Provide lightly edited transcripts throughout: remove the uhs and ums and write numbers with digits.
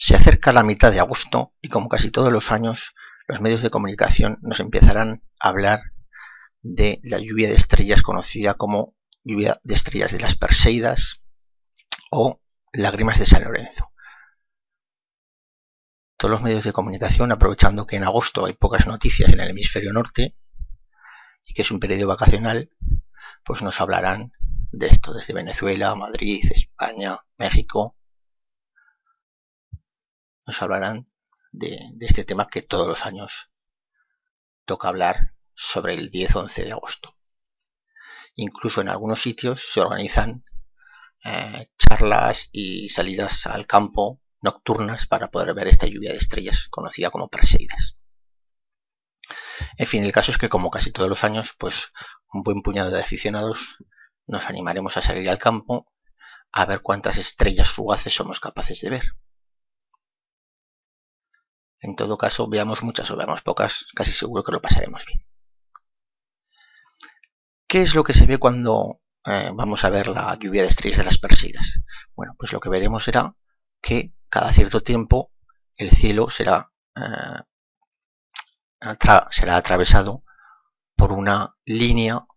Se acerca la mitad de agosto y, como casi todos los años, los medios de comunicación nos empezarán a hablar de la lluvia de estrellas conocida como lluvia de estrellas de las Perseidas o lágrimas de San Lorenzo. Todos los medios de comunicación, aprovechando que en agosto hay pocas noticias en el hemisferio norte y que es un periodo vacacional, pues nos hablarán de esto desde Venezuela, Madrid, España, México. Nos hablarán de este tema que todos los años toca hablar sobre el 10-11 de agosto. Incluso en algunos sitios se organizan charlas y salidas al campo nocturnas para poder ver esta lluvia de estrellas conocida como Perseidas. En fin, el caso es que, como casi todos los años, pues un buen puñado de aficionados nos animaremos a salir al campo a ver cuántas estrellas fugaces somos capaces de ver. En todo caso, veamos muchas o veamos pocas, casi seguro que lo pasaremos bien. ¿Qué es lo que se ve cuando vamos a ver la lluvia de estrellas de las Perseidas? Bueno, pues lo que veremos será que cada cierto tiempo el cielo será atravesado por una línea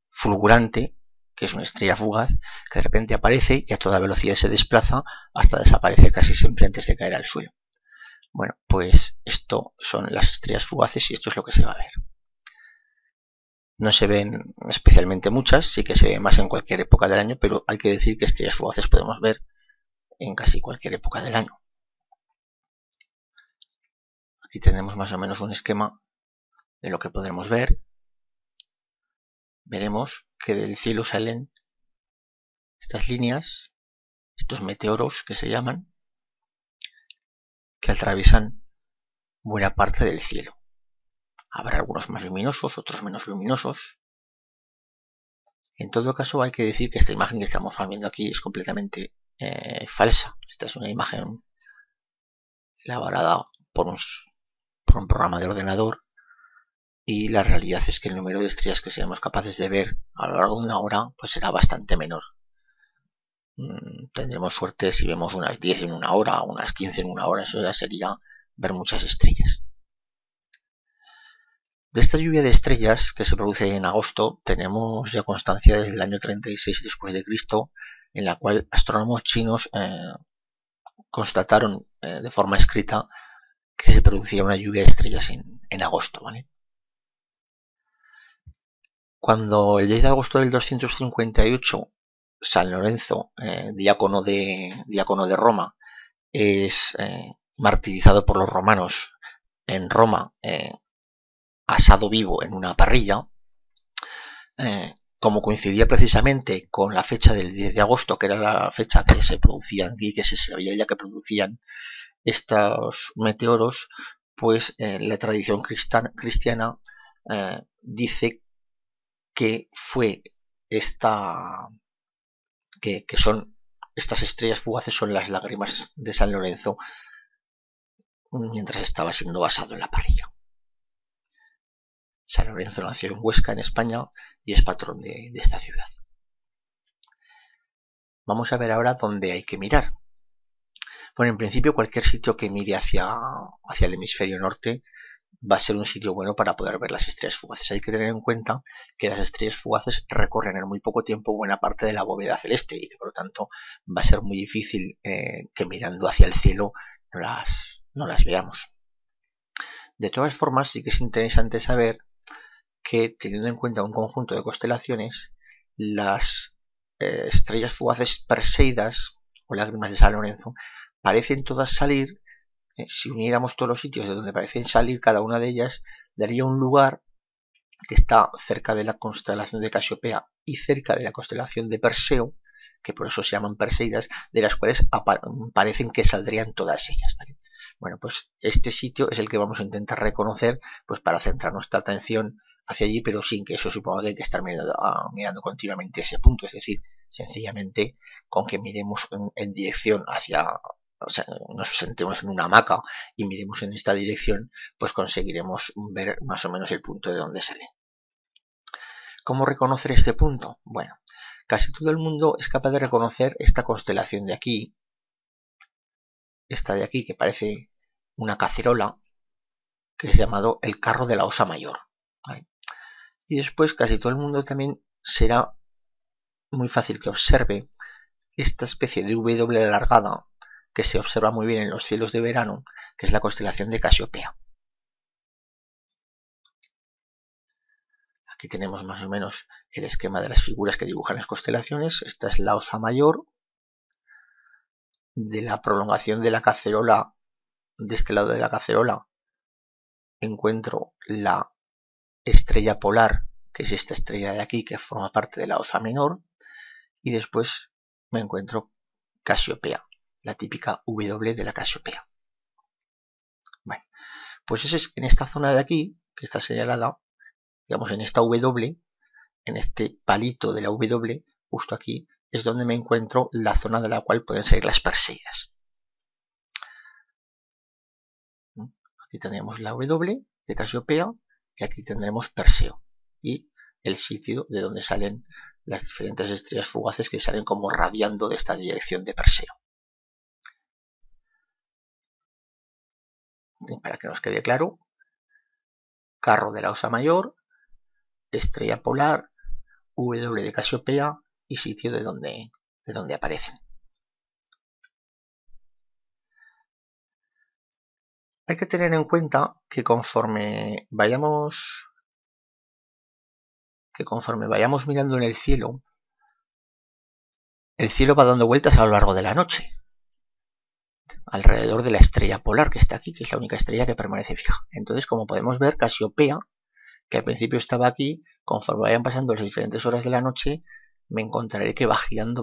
fulgurante, que es una estrella fugaz, que de repente aparece y a toda velocidad se desplaza hasta desaparecer casi siempre antes de caer al suelo. Bueno, pues esto son las estrellas fugaces y esto es lo que se va a ver. No se ven especialmente muchas, sí que se ve más en cualquier época del año, pero hay que decir que estrellas fugaces podemos ver en casi cualquier época del año. Aquí tenemos más o menos un esquema de lo que podremos ver. Veremos que del cielo salen estas líneas, estos meteoros que se llaman, que atraviesan buena parte del cielo. Habrá algunos más luminosos, otros menos luminosos. En todo caso, hay que decir que esta imagen que estamos viendo aquí es completamente falsa. Esta es una imagen elaborada por un programa de ordenador y la realidad es que el número de estrellas que seremos capaces de ver a lo largo de una hora pues será bastante menor. Tendremos suerte si vemos unas 10 en una hora, unas 15 en una hora, eso ya sería ver muchas estrellas. De esta lluvia de estrellas que se produce en agosto tenemos ya constancia desde el año 36 después de Cristo, en la cual astrónomos chinos constataron de forma escrita que se producía una lluvia de estrellas en agosto, ¿vale? Cuando el 10 de agosto del 258 San Lorenzo, diácono de Roma, es martirizado por los romanos en Roma, asado vivo en una parrilla, como coincidía precisamente con la fecha del 10 de agosto, que era la fecha que se producían y que se sabía ya que producían estos meteoros, pues la tradición cristiana dice que fue son estas estrellas fugaces son las lágrimas de San Lorenzo mientras estaba siendo asado en la parrilla. San Lorenzo nació en Huesca, en España, y es patrón de esta ciudad. Vamos a ver ahora dónde hay que mirar. Bueno, en principio cualquier sitio que mire hacia el hemisferio norte va a ser un sitio bueno para poder ver las estrellas fugaces. Hay que tener en cuenta que las estrellas fugaces recorren en muy poco tiempo buena parte de la bóveda celeste y que por lo tanto va a ser muy difícil que mirando hacia el cielo no las veamos. De todas formas, sí que es interesante saber que, teniendo en cuenta un conjunto de constelaciones, las estrellas fugaces Perseidas o lágrimas de San Lorenzo parecen todas salir. Si uniéramos todos los sitios de donde parecen salir cada una de ellas, daría un lugar que está cerca de la constelación de Casiopea y cerca de la constelación de Perseo, que por eso se llaman Perseidas, de las cuales parecen que saldrían todas ellas, ¿vale? Bueno, pues este sitio es el que vamos a intentar reconocer, pues para centrar nuestra atención hacia allí, pero sin que eso suponga que hay que estar mirando continuamente ese punto, es decir, sencillamente con que miremos en dirección hacia, o sea, nos sentemos en una hamaca y miremos en esta dirección, pues conseguiremos ver más o menos el punto de donde sale. ¿Cómo reconocer este punto? Bueno, casi todo el mundo es capaz de reconocer esta constelación de aquí, esta de aquí, que parece una cacerola, que es llamado el carro de la Osa Mayor, ¿vale? Y después casi todo el mundo también será muy fácil que observe esta especie de W alargada que se observa muy bien en los cielos de verano, que es la constelación de Casiopea. Aquí tenemos más o menos el esquema de las figuras que dibujan las constelaciones. Esta es la Osa Mayor. De la prolongación de la cacerola, de este lado de la cacerola, encuentro la estrella polar, que es esta estrella de aquí, que forma parte de la Osa Menor. Y después me encuentro Casiopea, la típica W de la Casiopea. Bueno, pues es en esta zona de aquí, que está señalada, digamos en esta W, en este palito de la W, justo aquí, es donde me encuentro la zona de la cual pueden salir las Perseidas. Aquí tendremos la W de Casiopea y aquí tendremos Perseo y el sitio de donde salen las diferentes estrellas fugaces que salen como radiando de esta dirección de Perseo. Y para que nos quede claro, carro de la Osa Mayor, estrella polar, W de Casiopea y sitio de donde aparecen. Hay que tener en cuenta que conforme vayamos mirando en el cielo va dando vueltas a lo largo de la noche, alrededor de la estrella polar que está aquí, que es la única estrella que permanece fija. Entonces, como podemos ver, Casiopea, que al principio estaba aquí, conforme vayan pasando las diferentes horas de la noche, me encontraré que va girando.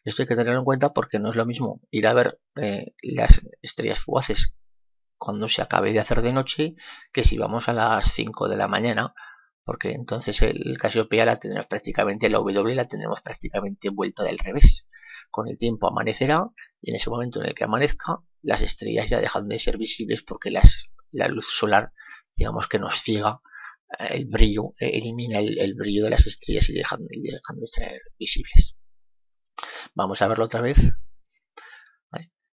Esto hay que tenerlo en cuenta porque no es lo mismo ir a ver las estrellas fugaces cuando se acabe de hacer de noche que si vamos a las 5 de la mañana, porque entonces el Casiopea la tendremos prácticamente, la W la tendremos prácticamente vuelta del revés. Con el tiempo amanecerá y en ese momento en el que amanezca las estrellas ya dejan de ser visibles porque la luz solar, digamos que nos ciega el brillo, elimina el brillo de las estrellas y dejan de ser visibles. Vamos a verlo otra vez.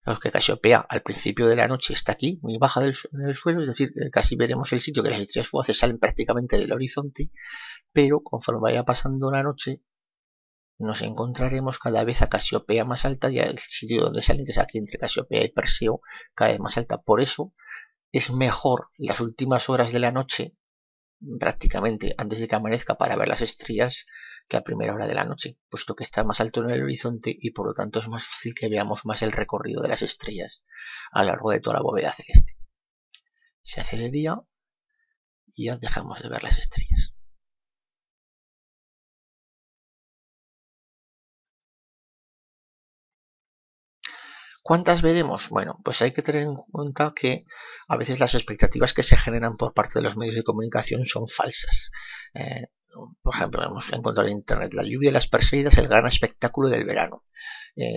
Vemos que Casiopea al principio de la noche está aquí, muy baja del suelo, es decir, casi veremos el sitio que las estrellas fugaces salen prácticamente del horizonte, pero conforme vaya pasando la noche nos encontraremos cada vez a Casiopea más alta y el sitio donde salen, que es aquí entre Casiopea y Perseo, cada vez más alta. Por eso es mejor las últimas horas de la noche, prácticamente antes de que amanezca, para ver las estrellas que a primera hora de la noche, puesto que está más alto en el horizonte y por lo tanto es más fácil que veamos más el recorrido de las estrellas a lo largo de toda la bóveda celeste. Se hace de día y ya dejamos de ver las estrellas. ¿Cuántas veremos? Bueno, pues hay que tener en cuenta que a veces las expectativas que se generan por parte de los medios de comunicación son falsas. Por ejemplo, hemos encontrado en internet la lluvia de las Perseidas, el gran espectáculo del verano.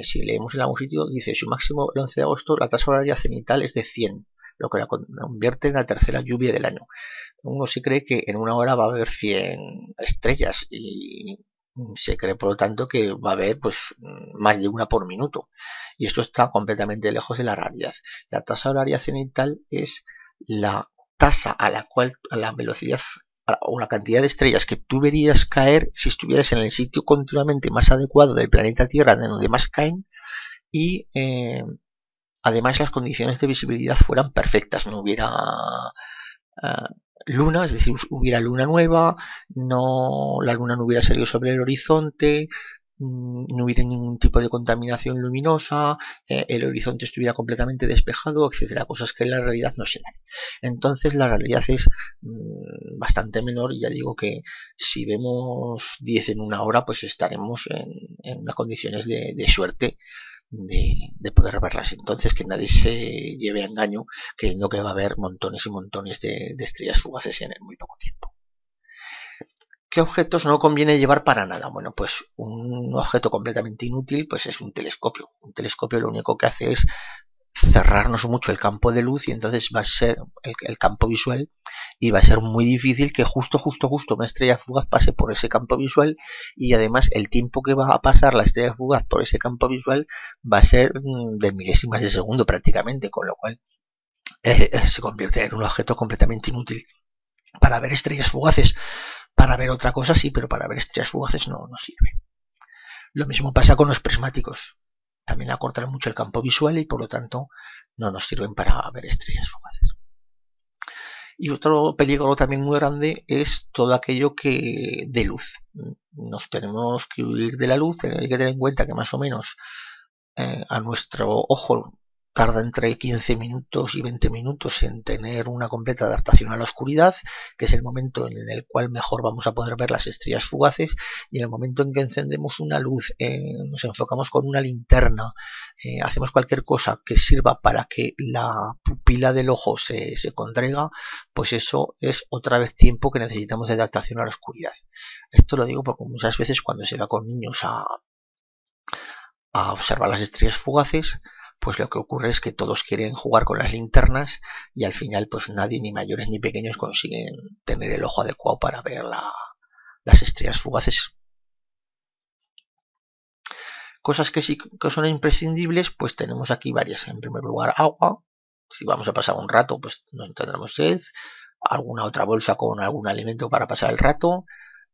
Si leemos en algún sitio, dice su máximo el 11 de agosto, la tasa horaria cenital es de 100, lo que la convierte en la tercera lluvia del año. Uno se cree que en una hora va a haber 100 estrellas y se cree por lo tanto que va a haber pues más de una por minuto, y esto está completamente lejos de la realidad. La tasa horaria cenital es la tasa a la velocidad o la cantidad de estrellas que tú verías caer si estuvieras en el sitio continuamente más adecuado del planeta Tierra, de donde más caen, y además las condiciones de visibilidad fueran perfectas, no hubiera luna, es decir, hubiera luna nueva, la luna no hubiera salido sobre el horizonte, no hubiera ningún tipo de contaminación luminosa, el horizonte estuviera completamente despejado, etcétera, cosas que en la realidad no se dan. Entonces la realidad es bastante menor, y ya digo que si vemos 10 en una hora, pues estaremos en unas condiciones de suerte de poder verlas. Entonces que nadie se lleve a engaño creyendo que va a haber montones y montones de estrellas fugaces en muy poco tiempo. ¿Qué objetos no conviene llevar para nada? Bueno, pues un objeto completamente inútil pues es un telescopio. Un telescopio lo único que hace es cerrarnos mucho el campo de luz y entonces va a ser el campo visual y va a ser muy difícil que justo una estrella fugaz pase por ese campo visual y además el tiempo que va a pasar la estrella fugaz por ese campo visual va a ser de milésimas de segundo prácticamente, con lo cual se convierte en un objeto completamente inútil. Para ver estrellas fugaces, para ver otra cosa sí, pero para ver estrellas fugaces no sirve. Lo mismo pasa con los prismáticos. También acortan mucho el campo visual y por lo tanto no nos sirven para ver estrellas fugaces. Y otro peligro también muy grande es todo aquello que de luz. Nos tenemos que huir de la luz, hay que tener en cuenta que más o menos a nuestro ojo tarda entre 15 minutos y 20 minutos en tener una completa adaptación a la oscuridad, que es el momento en el cual mejor vamos a poder ver las estrellas fugaces, y en el momento en que encendemos una luz, nos enfocamos con una linterna, hacemos cualquier cosa que sirva para que la pupila del ojo se contraiga, pues eso es otra vez tiempo que necesitamos de adaptación a la oscuridad. Esto lo digo porque muchas veces cuando se va con niños a observar las estrellas fugaces, pues lo que ocurre es que todos quieren jugar con las linternas y al final pues nadie, ni mayores ni pequeños, consiguen tener el ojo adecuado para ver las estrellas fugaces. Cosas que sí que son imprescindibles, pues tenemos aquí varias. En primer lugar, agua. Si vamos a pasar un rato, pues no tendremos sed. Alguna otra bolsa con algún alimento para pasar el rato.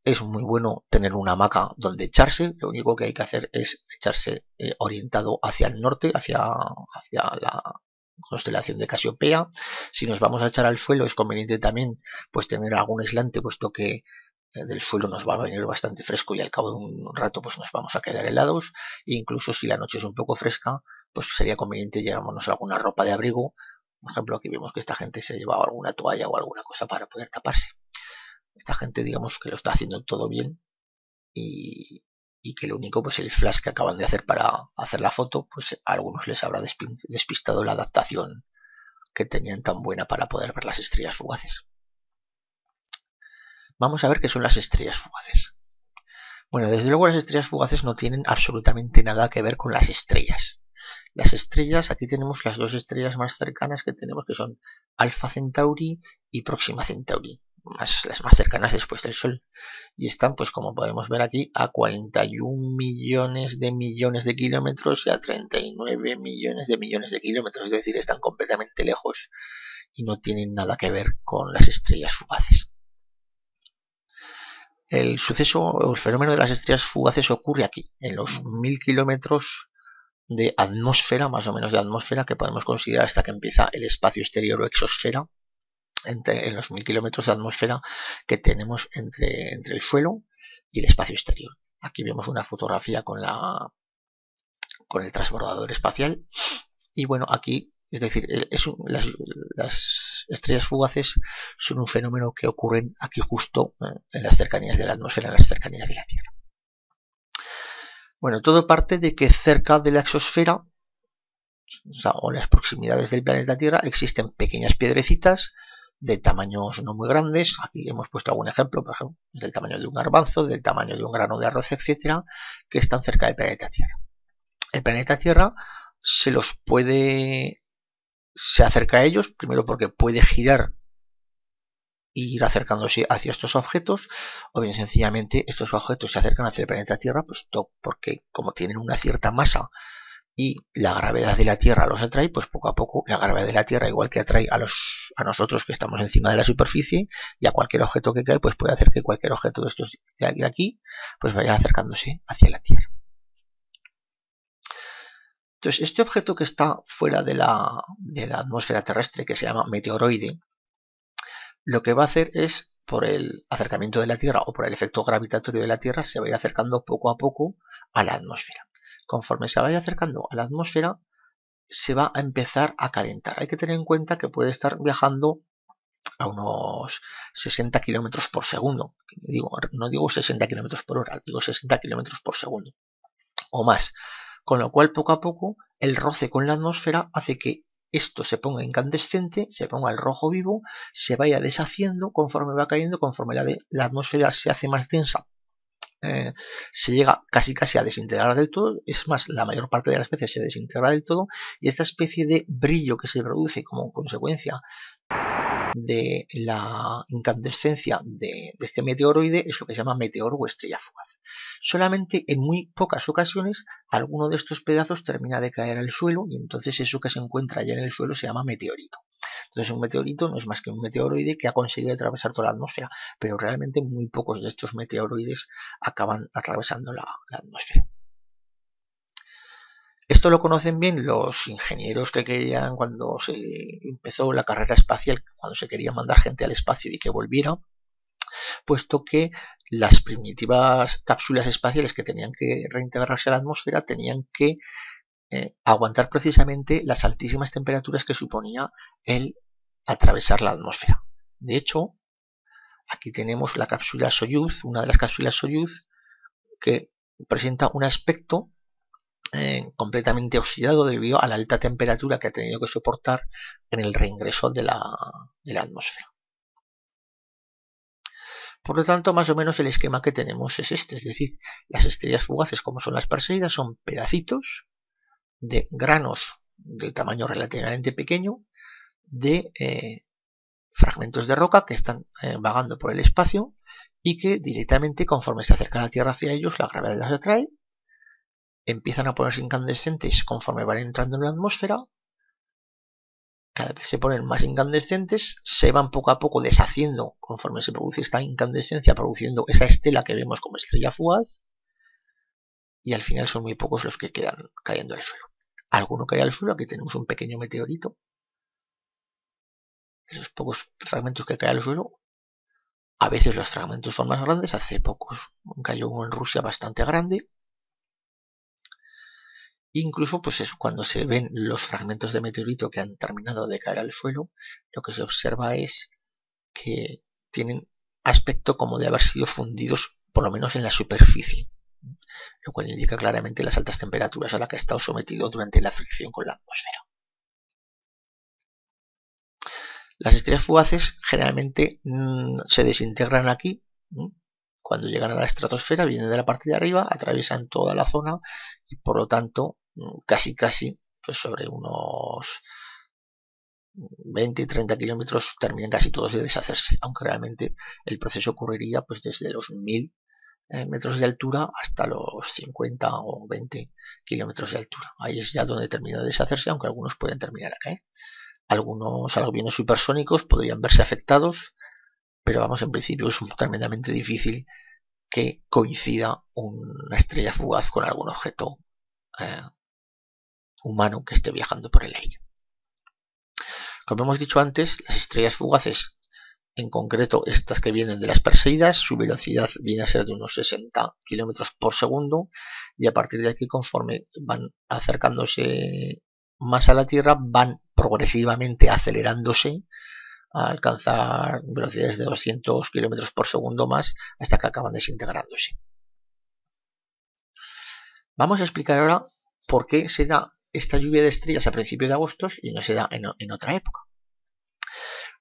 Es muy bueno tener una hamaca donde echarse. Lo único que hay que hacer es echarse orientado hacia el norte, hacia la constelación de Casiopea. Si nos vamos a echar al suelo, es conveniente también pues tener algún aislante, puesto que del suelo nos va a venir bastante fresco y al cabo de un rato pues nos vamos a quedar helados. E incluso si la noche es un poco fresca, pues sería conveniente llevarnos alguna ropa de abrigo. Por ejemplo, aquí vemos que esta gente se ha llevado alguna toalla o alguna cosa para poder taparse. Esta gente, digamos, que lo está haciendo todo bien y que lo único, pues el flash que acaban de hacer para hacer la foto, pues a algunos les habrá despistado la adaptación que tenían tan buena para poder ver las estrellas fugaces. Vamos a ver qué son las estrellas fugaces. Bueno, desde luego las estrellas fugaces no tienen absolutamente nada que ver con las estrellas. Las estrellas, aquí tenemos las dos estrellas más cercanas que tenemos, que son Alpha Centauri y Próxima Centauri, las más cercanas después del Sol. Y están, pues como podemos ver aquí, a 41 millones de kilómetros y a 39 millones de kilómetros. Es decir, están completamente lejos y no tienen nada que ver con las estrellas fugaces. El suceso o el fenómeno de las estrellas fugaces ocurre aquí, en los 1000 kilómetros de atmósfera, más o menos de atmósfera, que podemos considerar hasta que empieza el espacio exterior o exosfera, en los 1000 kilómetros de atmósfera que tenemos entre el suelo y el espacio exterior. Aquí vemos una fotografía con el transbordador espacial y bueno, aquí, es decir, las estrellas fugaces son un fenómeno que ocurren aquí justo en las cercanías de la atmósfera, en las cercanías de la Tierra. Bueno, todo parte de que cerca de la exosfera, o las proximidades del planeta Tierra, existen pequeñas piedrecitas de tamaños no muy grandes. Aquí hemos puesto algún ejemplo, por ejemplo, del tamaño de un garbanzo, del tamaño de un grano de arroz, etcétera, que están cerca del planeta Tierra. El planeta Tierra se acerca a ellos, primero porque puede girar y ir acercándose hacia estos objetos, o bien sencillamente estos objetos se acercan hacia el planeta Tierra, pues porque como tienen una cierta masa y la gravedad de la Tierra los atrae, pues poco a poco la gravedad de la Tierra, igual que atrae a nosotros que estamos encima de la superficie, y a cualquier objeto que cae, pues puede hacer que cualquier objeto de estos de aquí pues vaya acercándose hacia la Tierra. Entonces, este objeto que está fuera de la atmósfera terrestre, que se llama meteoroide, lo que va a hacer es, por el acercamiento de la Tierra o por el efecto gravitatorio de la Tierra, se va a ir acercando poco a poco a la atmósfera. Conforme se vaya acercando a la atmósfera, se va a empezar a calentar. Hay que tener en cuenta que puede estar viajando a unos 60 kilómetros por segundo. No digo 60 kilómetros por hora, digo 60 kilómetros por segundo o más. Con lo cual, poco a poco, el roce con la atmósfera hace que esto se ponga incandescente, se ponga al rojo vivo, se vaya deshaciendo conforme va cayendo, conforme la atmósfera se hace más densa, se llega casi a desintegrar del todo. Es más, la mayor parte de las veces se desintegra del todo, y esta especie de brillo que se produce como consecuencia de la incandescencia de este meteoroide es lo que se llama meteoro o estrella fugaz. Solamente en muy pocas ocasiones alguno de estos pedazos termina de caer al suelo, y entonces eso que se encuentra allá en el suelo se llama meteorito. Entonces un meteorito no es más que un meteoroide que ha conseguido atravesar toda la atmósfera, pero realmente muy pocos de estos meteoroides acaban atravesando la atmósfera. Esto lo conocen bien los ingenieros que querían, cuando se empezó la carrera espacial, cuando se quería mandar gente al espacio y que volviera, puesto que las primitivas cápsulas espaciales que tenían que reintegrarse a la atmósfera tenían que aguantar precisamente las altísimas temperaturas que suponía el atravesar la atmósfera. De hecho, aquí tenemos la cápsula Soyuz, una de las cápsulas Soyuz, que presenta un aspecto completamente oxidado debido a la alta temperatura que ha tenido que soportar en el reingreso de la atmósfera. Por lo tanto, más o menos el esquema que tenemos es este, es decir, las estrellas fugaces, como son las Perseidas, son pedacitos de granos de tamaño relativamente pequeño de fragmentos de roca que están vagando por el espacio, y que directamente, conforme se acerca la Tierra hacia ellos, la gravedad las atrae, empiezan a ponerse incandescentes conforme van entrando en la atmósfera. Cada vez se ponen más incandescentes, se van poco a poco deshaciendo conforme se produce esta incandescencia, produciendo esa estela que vemos como estrella fugaz, y al final son muy pocos los que quedan cayendo al suelo. Alguno cae al suelo. Aquí tenemos un pequeño meteorito. De los pocos fragmentos que caen al suelo, a veces los fragmentos son más grandes. Hace pocos cayó uno en Rusia bastante grande. Incluso, pues eso, cuando se ven los fragmentos de meteorito que han terminado de caer al suelo, lo que se observa es que tienen aspecto como de haber sido fundidos, por lo menos en la superficie, lo cual indica claramente las altas temperaturas a las que ha estado sometido durante la fricción con la atmósfera. Las estrellas fugaces generalmente se desintegran aquí. Cuando llegan a la estratosfera, vienen de la parte de arriba, atraviesan toda la zona, y por lo tanto casi pues sobre unos 20 y 30 kilómetros terminan casi todos de deshacerse, aunque realmente el proceso ocurriría pues desde los 1000 metros de altura hasta los 50 o 20 kilómetros de altura. Ahí es ya donde termina de deshacerse, aunque algunos pueden terminar a caer. Algunos aviones supersónicos podrían verse afectados, pero vamos, en principio es tremendamente difícil que coincida una estrella fugaz con algún objeto humano que esté viajando por el aire. Como hemos dicho antes, las estrellas fugaces, en concreto estas que vienen de las Perseidas, su velocidad viene a ser de unos 60 km por segundo, y a partir de aquí, conforme van acercándose más a la Tierra, van progresivamente acelerándose a alcanzar velocidades de 200 km por segundo más, hasta que acaban desintegrándose. Vamos a explicar ahora por qué se da esta lluvia de estrellas a principios de agosto y no se da en otra época.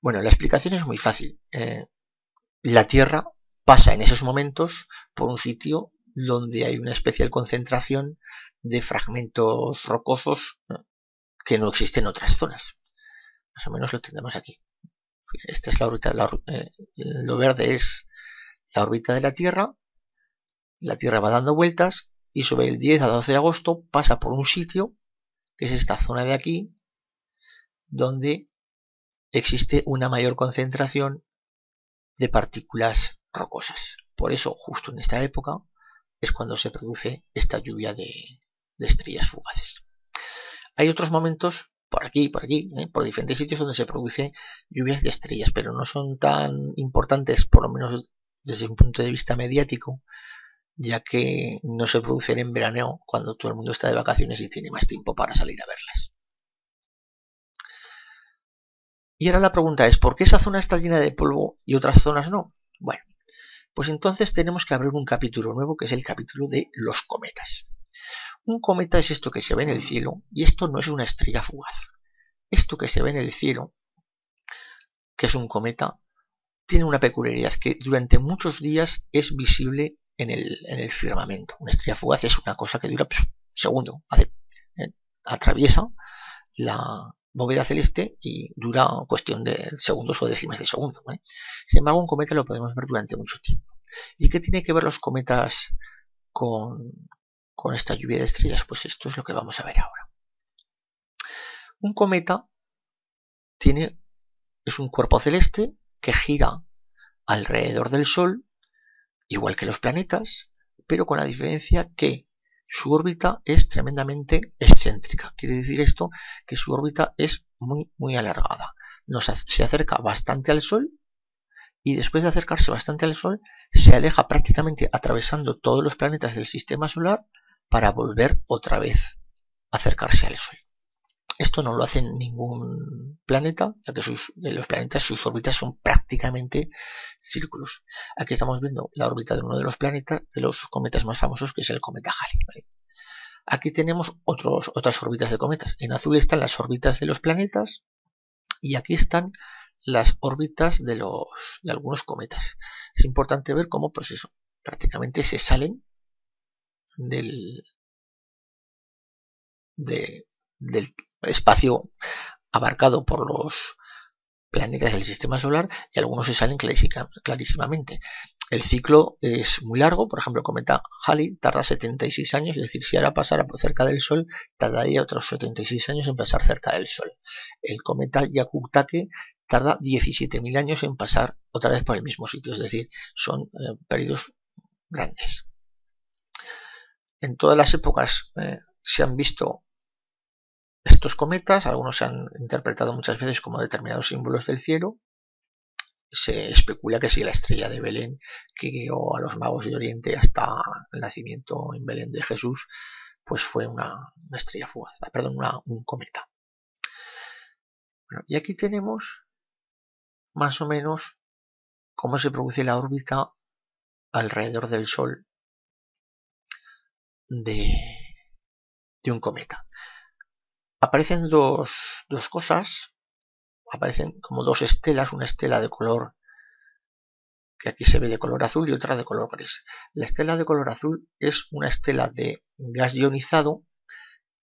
Bueno, la explicación es muy fácil. La Tierra pasa en esos momentos por un sitio donde hay una especial concentración de fragmentos rocosos que no existen en otras zonas. Más o menos lo tendremos aquí. Esta es la órbita, lo verde es la órbita de la Tierra. La Tierra va dando vueltas y sobre el 10 a 12 de agosto pasa por un sitio, que es esta zona de aquí, donde existe una mayor concentración de partículas rocosas. Por eso, justo en esta época, es cuando se produce esta lluvia de estrellas fugaces. Hay otros momentos por aquí, por diferentes sitios donde se produce lluvias de estrellas, pero no son tan importantes, por lo menos desde un punto de vista mediático, ya que no se producen en verano, cuando todo el mundo está de vacaciones y tiene más tiempo para salir a verlas. Y ahora la pregunta es, ¿por qué esa zona está llena de polvo y otras zonas no? Bueno, pues entonces tenemos que abrir un capítulo nuevo, que es el capítulo de los cometas. Un cometa es esto que se ve en el cielo, y esto no es una estrella fugaz. Esto que se ve en el cielo, que es un cometa, tiene una peculiaridad, que durante muchos días es visible en el firmamento. Una estrella fugaz es una cosa que dura segundo, atraviesa la bóveda celeste y dura cuestión de segundos o décimas de segundo, ¿vale? Sin embargo, un cometa lo podemos ver durante mucho tiempo. ¿Y qué tiene que ver los cometas con esta lluvia de estrellas? Pues esto es lo que vamos a ver ahora. Un cometa es un cuerpo celeste que gira alrededor del Sol, igual que los planetas, pero con la diferencia que su órbita es tremendamente excéntrica. Quiere decir esto que su órbita es muy alargada. Se acerca bastante al Sol y después de acercarse bastante al Sol se aleja prácticamente atravesando todos los planetas del sistema solar para volver otra vez a acercarse al Sol. Esto no lo hace ningún planeta, ya que los planetas, sus órbitas son prácticamente círculos. Aquí estamos viendo la órbita de uno de los planetas, de los cometas más famosos, que es el cometa Halley, ¿vale? Aquí tenemos otras órbitas de cometas. En azul están las órbitas de los planetas y aquí están las órbitas de algunos cometas. Es importante ver cómo, pues eso, prácticamente se salen del espacio abarcado por los planetas del sistema solar y algunos se salen clarísimamente. El ciclo es muy largo, por ejemplo el cometa Halley tarda 76 años, es decir, si ahora pasara por cerca del Sol tardaría otros 76 años en pasar cerca del Sol. El cometa Hyakutake tarda 17.000 años en pasar otra vez por el mismo sitio, es decir, son periodos grandes. En todas las épocas se han visto estos cometas, algunos se han interpretado muchas veces como determinados símbolos del cielo. Se especula que si la estrella de Belén que guió a los magos de Oriente hasta el nacimiento en Belén de Jesús, pues fue una estrella fugaz, perdón, un cometa. Bueno, y aquí tenemos más o menos cómo se produce la órbita alrededor del Sol de un cometa. Aparecen dos cosas, aparecen como dos estelas, una estela de color que aquí se ve de color azul y otra de color gris. La estela de color azul es una estela de gas ionizado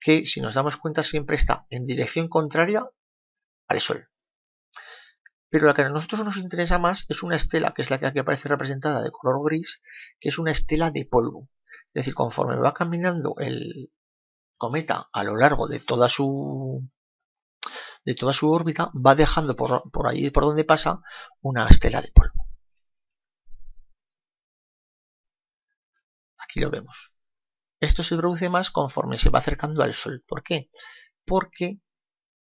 que, si nos damos cuenta, siempre está en dirección contraria al Sol. Pero la que a nosotros nos interesa más es una estela, que es la que aquí aparece representada de color gris, que es una estela de polvo. Es decir, conforme va caminando el cometa a lo largo de toda su órbita, va dejando por ahí por donde pasa una estela de polvo. Aquí lo vemos. Esto se produce más conforme se va acercando al Sol. ¿Por qué? Porque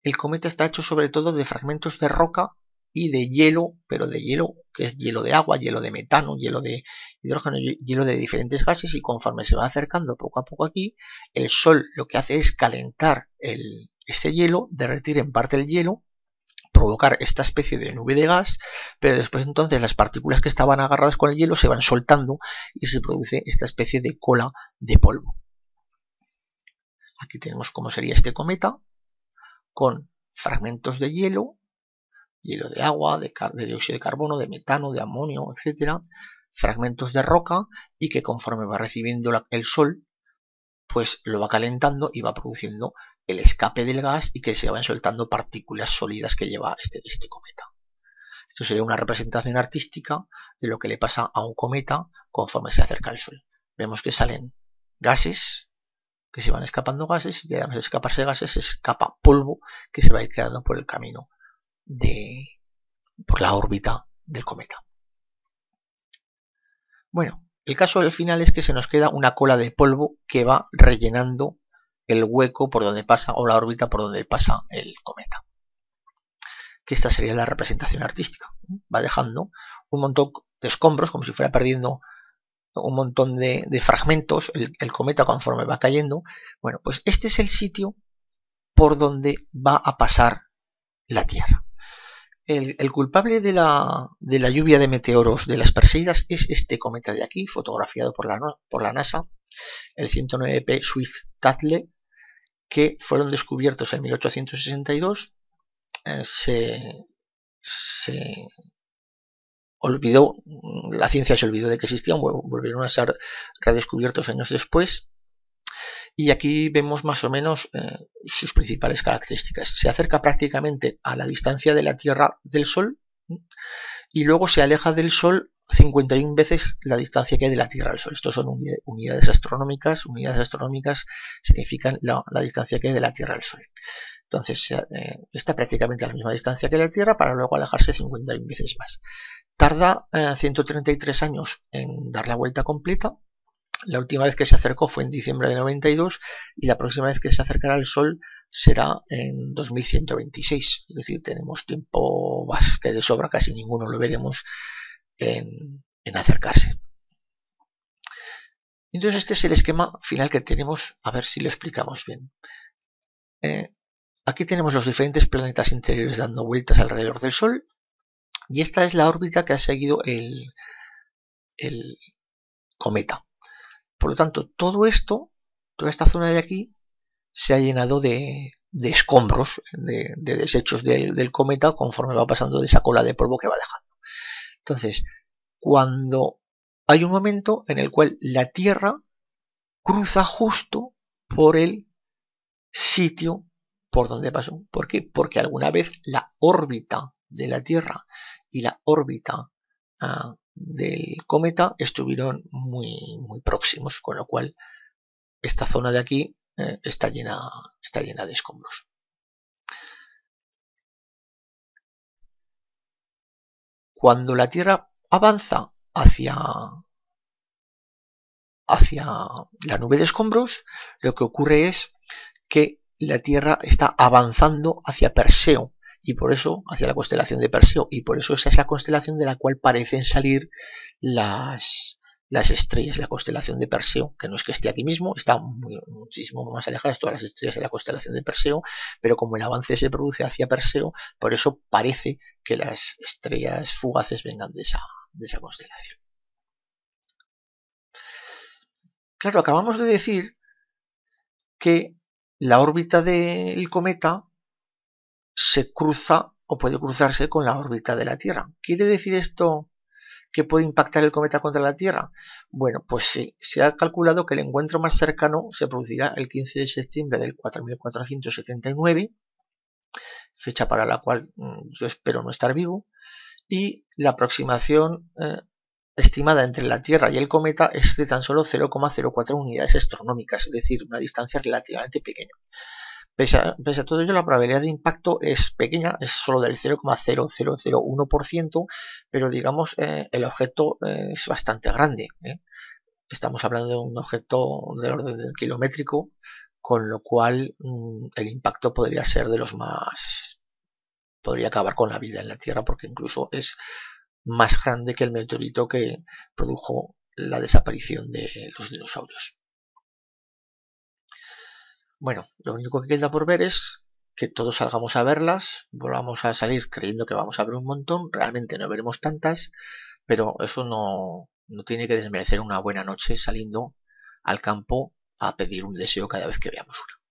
el cometa está hecho sobre todo de fragmentos de roca y de hielo, pero de hielo que es hielo de agua, hielo de metano, hielo de hidrógeno, hielo de diferentes gases, y conforme se va acercando poco a poco aquí, el Sol lo que hace es calentar este hielo, derretir en parte el hielo, provocar esta especie de nube de gas, pero después entonces las partículas que estaban agarradas con el hielo se van soltando y se produce esta especie de cola de polvo. Aquí tenemos cómo sería este cometa, con fragmentos de hielo de agua, de dióxido de carbono, de metano, de amonio, etcétera, fragmentos de roca, y que conforme va recibiendo el Sol, pues lo va calentando y va produciendo el escape del gas y que se van soltando partículas sólidas que lleva este cometa. Esto sería una representación artística de lo que le pasa a un cometa conforme se acerca al Sol. Vemos que salen gases, que se van escapando gases, y además de escaparse gases se escapa polvo que se va a ir quedando por el camino por la órbita del cometa. Bueno, el caso al final es que se nos queda una cola de polvo que va rellenando el hueco por donde pasa, o la órbita por donde pasa el cometa. Que esta sería la representación artística. Va dejando un montón de escombros, como si fuera perdiendo un montón de fragmentos el cometa conforme va cayendo. Bueno, pues este es el sitio por donde va a pasar la Tierra. El culpable de la lluvia de meteoros de las Perseidas es este cometa de aquí, fotografiado por la NASA, el 109P Swift-Tuttle, que fueron descubiertos en 1862. Se la ciencia se olvidó de que existían, volvieron a ser redescubiertos años después. Y aquí vemos más o menos sus principales características. Se acerca prácticamente a la distancia de la Tierra del Sol y luego se aleja del Sol 51 veces la distancia que hay de la Tierra al Sol. Estos son unidades astronómicas. Unidades astronómicas significan la distancia que hay de la Tierra al Sol. Entonces está prácticamente a la misma distancia que la Tierra para luego alejarse 51 veces más. Tarda 133 años en dar la vuelta completa. La última vez que se acercó fue en diciembre de 92 y la próxima vez que se acercará al Sol será en 2126. Es decir, tenemos tiempo que de sobra, casi ninguno lo veremos en acercarse. Entonces este es el esquema final que tenemos, a ver si lo explicamos bien. Aquí tenemos los diferentes planetas interiores dando vueltas alrededor del Sol y esta es la órbita que ha seguido el cometa. Por lo tanto, todo esto, toda esta zona de aquí, se ha llenado de escombros, de desechos del cometa conforme va pasando de esa cola de polvo que va dejando. Entonces, cuando hay un momento en el cual la Tierra cruza justo por el sitio por donde pasó. ¿Por qué? Porque alguna vez la órbita de la Tierra y la órbita del cometa estuvieron muy próximos, con lo cual esta zona de aquí está llena de escombros. Cuando la Tierra avanza hacia la nube de escombros, lo que ocurre es que la Tierra está avanzando hacia Perseo y por eso hacia la constelación de Perseo y por eso esa es la constelación de la cual parecen salir las estrellas, la constelación de Perseo, que no es que esté aquí mismo, está muchísimo más alejadas todas las estrellas de la constelación de Perseo, pero como el avance se produce hacia Perseo, por eso parece que las estrellas fugaces vengan de esa constelación. Claro, acabamos de decir que la órbita del cometa se cruza o puede cruzarse con la órbita de la Tierra. ¿Quiere decir esto que puede impactar el cometa contra la Tierra? Bueno, pues sí, se ha calculado que el encuentro más cercano se producirá el 15 de septiembre del 4479, fecha para la cual yo espero no estar vivo, y la aproximación estimada entre la Tierra y el cometa es de tan solo 0,04 unidades astronómicas, es decir, una distancia relativamente pequeña. Pese a todo ello, la probabilidad de impacto es pequeña, es solo del 0,0001%, pero digamos el objeto es bastante grande. Estamos hablando de un objeto del orden del kilométrico, con lo cual el impacto podría ser de los más... podría acabar con la vida en la Tierra, porque incluso es más grande que el meteorito que produjo la desaparición de los dinosaurios. Bueno, lo único que queda por ver es que todos salgamos a verlas, volvamos a salir creyendo que vamos a ver un montón, realmente no veremos tantas, pero eso no tiene que desmerecer una buena noche saliendo al campo a pedir un deseo cada vez que veamos una.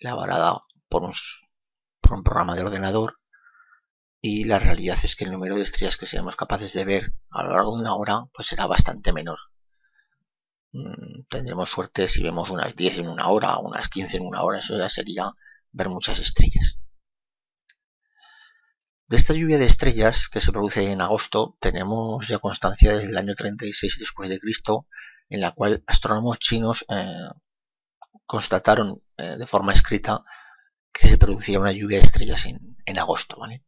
Elaborada por un programa de ordenador y la realidad es que el número de estrellas que seamos capaces de ver a lo largo de una hora pues será bastante menor. Tendremos suerte si vemos unas 10 en una hora, unas 15 en una hora, eso ya sería ver muchas estrellas. De esta lluvia de estrellas que se produce en agosto tenemos ya constancia desde el año 36 después de Cristo, en la cual astrónomos chinos constataron de forma escrita que se producía una lluvia de estrellas en agosto, ¿vale?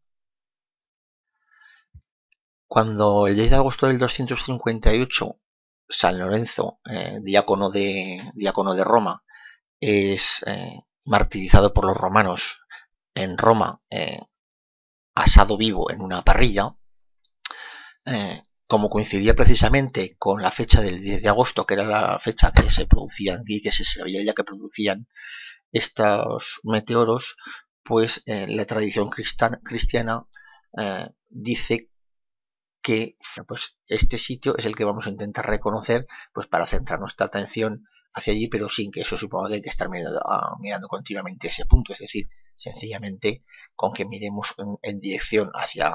Cuando el 10 de agosto del 258 San Lorenzo, diácono de Roma, es martirizado por los romanos en Roma, asado vivo en una parrilla, como coincidía precisamente con la fecha del 10 de agosto, que era la fecha que se producían y que se sabía ya que producían estos meteoros, pues la tradición cristiana dice que pues este sitio es el que vamos a intentar reconocer pues para centrar nuestra atención hacia allí, pero sin que eso suponga que hay que estar mirando continuamente ese punto. Es decir, sencillamente con que miremos en dirección hacia,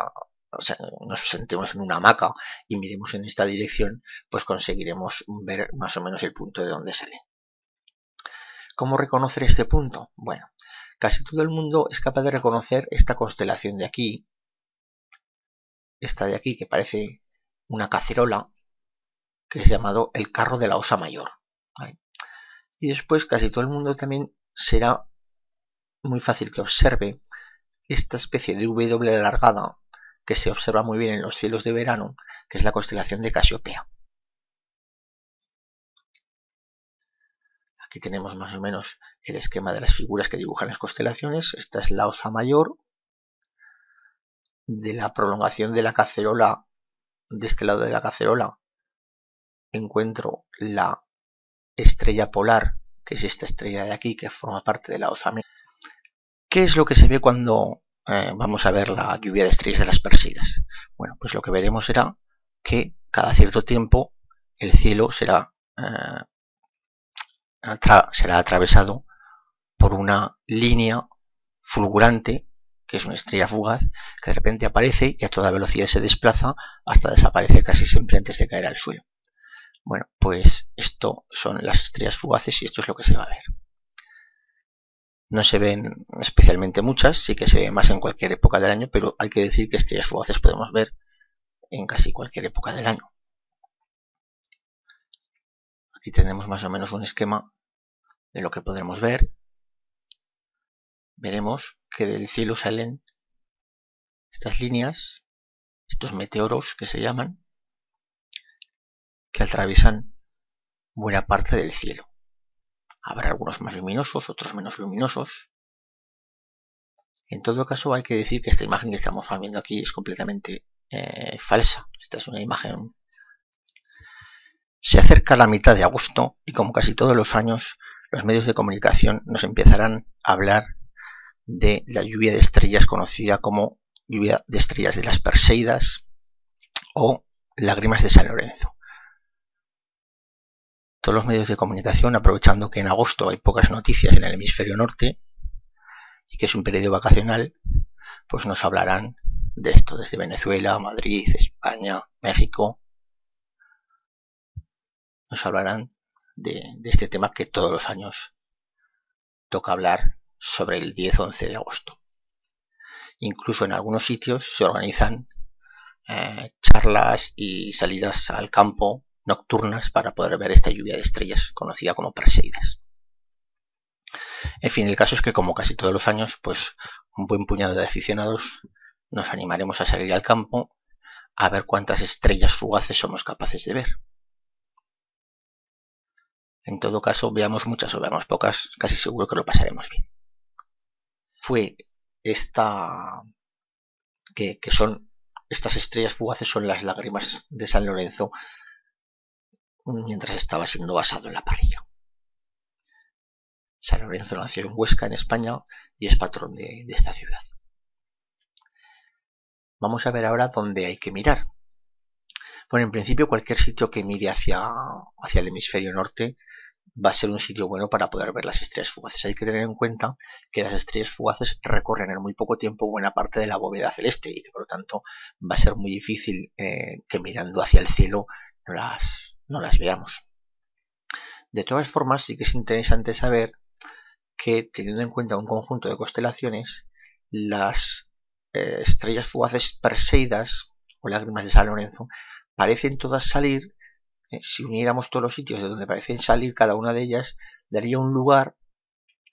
o sea, nos sentemos en una hamaca y miremos en esta dirección, pues conseguiremos ver más o menos el punto de donde sale. ¿Cómo reconocer este punto? Bueno, casi todo el mundo es capaz de reconocer esta constelación de aquí, esta de aquí que parece una cacerola, que es llamado el carro de la Osa Mayor. ¿Vale? Y después casi todo el mundo también será muy fácil que observe esta especie de W alargada que se observa muy bien en los cielos de verano, que es la constelación de Casiopea. Aquí tenemos más o menos el esquema de las figuras que dibujan las constelaciones. Esta es la Osa Mayor. De la prolongación de la cacerola, de este lado de la cacerola, encuentro la estrella polar, que es esta estrella de aquí, que forma parte de la Osa Menor. ¿Qué es lo que se ve cuando vamos a ver la lluvia de estrellas de las Perseidas? Bueno, pues lo que veremos será que cada cierto tiempo el cielo será atravesado por una línea fulgurante, que es una estrella fugaz, que de repente aparece y a toda velocidad se desplaza hasta desaparecer casi siempre antes de caer al suelo. Bueno, pues esto son las estrellas fugaces y esto es lo que se va a ver. No se ven especialmente muchas, sí que se ve más en cualquier época del año, pero hay que decir que estrellas fugaces podemos ver en casi cualquier época del año. Aquí tenemos más o menos un esquema de lo que podremos ver. Veremos que del cielo salen estas líneas, estos meteoros que se llaman, que atraviesan buena parte del cielo. Habrá algunos más luminosos, otros menos luminosos. En todo caso hay que decir que esta imagen que estamos viendo aquí es completamente falsa. Esta es una imagen. Se acerca la mitad de agosto y como casi todos los años los medios de comunicación nos empezarán a hablar de la lluvia de estrellas conocida como lluvia de estrellas de las Perseidas o lágrimas de San Lorenzo. Todos los medios de comunicación, aprovechando que en agosto hay pocas noticias en el hemisferio norte y que es un periodo vacacional, pues nos hablarán de esto desde Venezuela, Madrid, España, México. Nos hablarán de este tema que todos los años toca hablar sobre el 10-11 de agosto. Incluso en algunos sitios se organizan charlas y salidas al campo nocturnas para poder ver esta lluvia de estrellas conocida como Perseidas. En fin, el caso es que como casi todos los años, pues un buen puñado de aficionados nos animaremos a salir al campo a ver cuántas estrellas fugaces somos capaces de ver. En todo caso, veamos muchas o veamos pocas, casi seguro que lo pasaremos bien. Fue esta que son estas estrellas fugaces, son las lágrimas de San Lorenzo mientras estaba siendo basado en la parrilla. San Lorenzo nació en Huesca, en España, y es patrón de esta ciudad. Vamos a ver ahora dónde hay que mirar. Bueno, en principio cualquier sitio que mire hacia el hemisferio norte va a ser un sitio bueno para poder ver las estrellas fugaces. Hay que tener en cuenta que las estrellas fugaces recorren en muy poco tiempo buena parte de la bóveda celeste y que por lo tanto va a ser muy difícil que mirando hacia el cielo no las veamos. De todas formas, sí que es interesante saber que, teniendo en cuenta un conjunto de constelaciones, las estrellas fugaces Perseidas o lágrimas de San Lorenzo parecen todas salir. Si uniéramos todos los sitios de donde parecen salir cada una de ellas, daría un lugar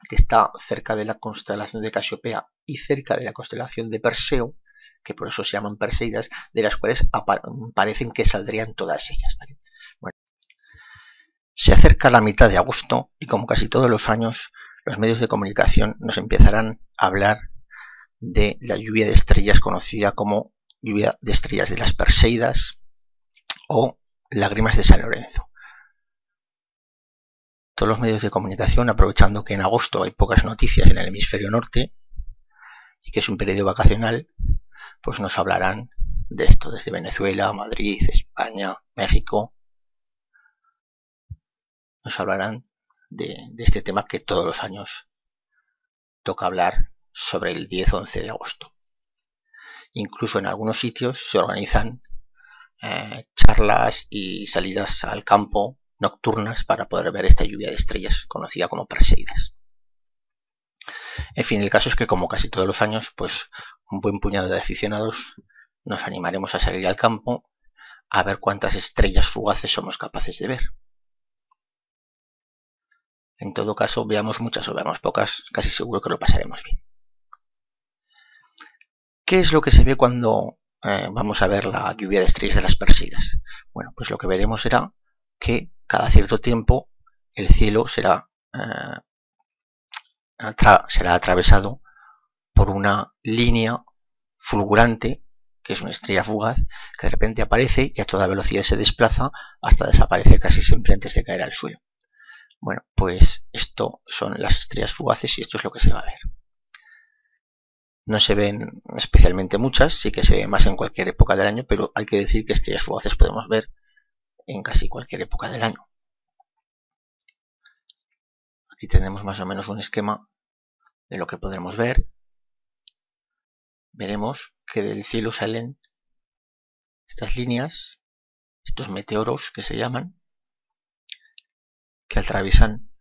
que está cerca de la constelación de Casiopea y cerca de la constelación de Perseo, que por eso se llaman Perseidas, de las cuales parecen que saldrían todas ellas, ¿vale? Bueno, se acerca la mitad de agosto y como casi todos los años los medios de comunicación nos empezarán a hablar de la lluvia de estrellas conocida como lluvia de estrellas de las Perseidas o lágrimas de San Lorenzo. Todos los medios de comunicación, aprovechando que en agosto hay pocas noticias en el hemisferio norte y que es un periodo vacacional, pues nos hablarán de esto, desde Venezuela, Madrid, España, México. Nos hablarán de este tema que todos los años toca hablar sobre el 10-11 de agosto. Incluso en algunos sitios se organizan charlas y salidas al campo nocturnas para poder ver esta lluvia de estrellas conocida como Perseidas. En fin, el caso es que como casi todos los años, pues un buen puñado de aficionados nos animaremos a salir al campo a ver cuántas estrellas fugaces somos capaces de ver. En todo caso, veamos muchas o veamos pocas, casi seguro que lo pasaremos bien. ¿Qué es lo que se ve cuando vamos a ver la lluvia de estrellas de las Perseidas? Bueno, pues lo que veremos será que cada cierto tiempo el cielo será atravesado por una línea fulgurante, que es una estrella fugaz, que de repente aparece y a toda velocidad se desplaza hasta desaparecer casi siempre antes de caer al suelo. Bueno, pues esto son las estrellas fugaces y esto es lo que se va a ver. No se ven especialmente muchas, sí que se ve más en cualquier época del año, pero hay que decir que estrellas fugaces podemos ver en casi cualquier época del año. Aquí tenemos más o menos un esquema de lo que podremos ver. Veremos que del cielo salen estas líneas, estos meteoros que se llaman, que atraviesan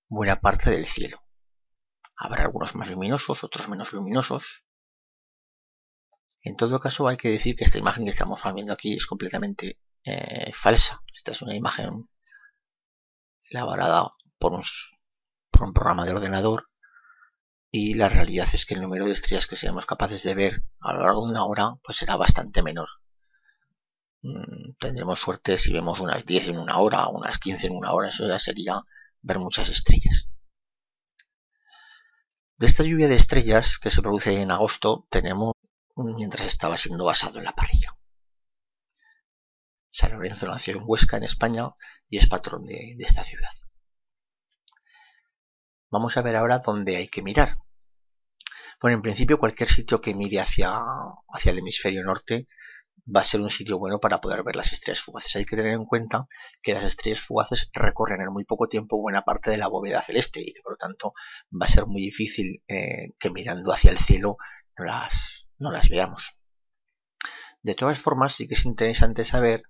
buena parte del cielo. Habrá algunos más luminosos, otros menos luminosos. En todo caso, hay que decir que esta imagen que estamos viendo aquí es completamente falsa. Esta es una imagen elaborada por un programa de ordenador, y la realidad es que el número de estrellas que seamos capaces de ver a lo largo de una hora pues será bastante menor. Tendremos suerte si vemos unas 10 en una hora, unas 15 en una hora, eso ya sería ver muchas estrellas. De esta lluvia de estrellas que se produce en agosto tenemos mientras estaba siendo asado en la parrilla. San Lorenzo nació en Huesca, en España, y es patrón de esta ciudad. Vamos a ver ahora dónde hay que mirar. Bueno, en principio cualquier sitio que mire hacia el hemisferio norte va a ser un sitio bueno para poder ver las estrellas fugaces. Hay que tener en cuenta que las estrellas fugaces recorren en muy poco tiempo buena parte de la bóveda celeste y que por lo tanto va a ser muy difícil que mirando hacia el cielo no las veamos. De todas formas, sí que es interesante saber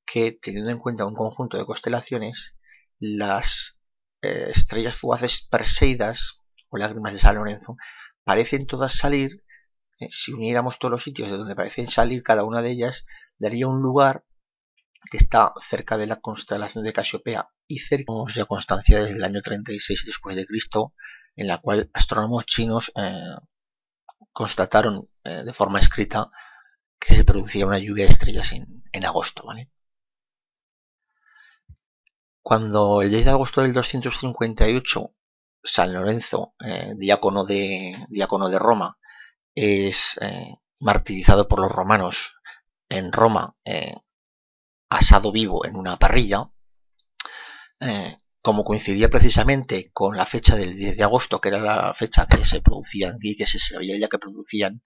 que, teniendo en cuenta un conjunto de constelaciones, las estrellas fugaces Perseidas o lágrimas de San Lorenzo parecen todas salir. Si uniéramos todos los sitios de donde parecen salir cada una de ellas, daría un lugar que está cerca de la constelación de Casiopea y cerca de constancia desde el año 36 después de Cristo, en la cual astrónomos chinos constataron de forma escrita que se producía una lluvia de estrellas en agosto, ¿vale? Cuando el 10 de agosto del 258 San Lorenzo, diácono de Roma, es martirizado por los romanos en Roma, asado vivo en una parrilla, como coincidía precisamente con la fecha del 10 de agosto, que era la fecha que se producían y que se sabía ya que producían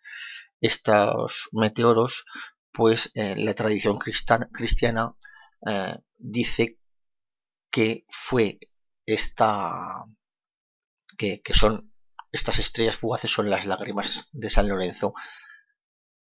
estos meteoros, pues la tradición cristiana dice que fue que son estas estrellas fugaces son las lágrimas de San Lorenzo